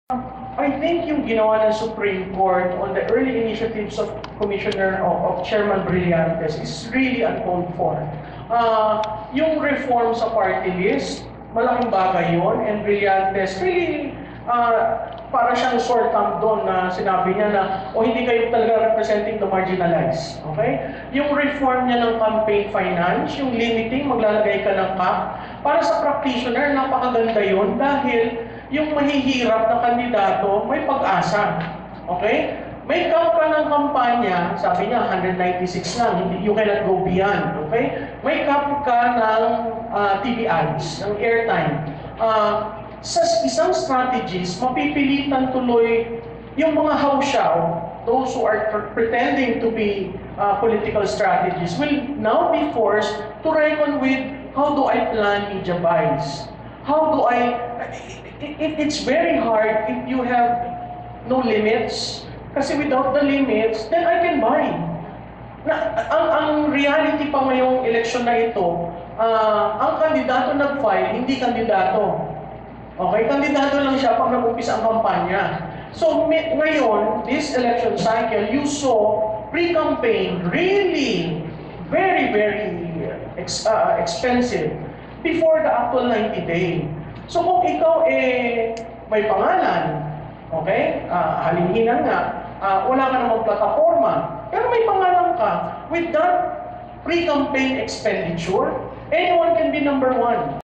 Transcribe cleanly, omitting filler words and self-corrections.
I think yung ginawa ng Supreme Court on the early initiatives of Chairman Brillantes is really uncalled for. Yung reform sa party list, malaking bagay yun, and Brillantes really para siyang short term doon na sinabi niya na hindi kayo talaga representing the marginalized. Okay? Yung reform niya ng campaign finance, yung limiting, maglalagay ka ng cap, para sa practitioner, napakaganda yun dahil yung mahihirap na kandidato may pag-asa. Okay? May cap ka ng kampanya, sabi niya 196 lang, you cannot go beyond. Okay? May cap ka ng TV ads, ng airtime. Sa isang strategies, mapipilitan tuloy yung mga hausyaw, those who are pretending to be political strategies, will now be forced to reckon with how do I plan media buys? How do I... It's very hard if you have no limits. Kasi without the limits, then I can buy. Ang reality pa ngayong eleksyon na ito, ang kandidato nag-file, hindi kandidato. Okay, kandidato lang siya pag nag-umpisa ang kampanya. So ngayon, this election cycle, you saw pre-campaign really very, very expensive before the actual 90-day. So kung ikaw may pangalan, okay, halinghinan nga, wala ka namang plataforma, pero may pangalan ka, with that pre-campaign expenditure, anyone can be number one.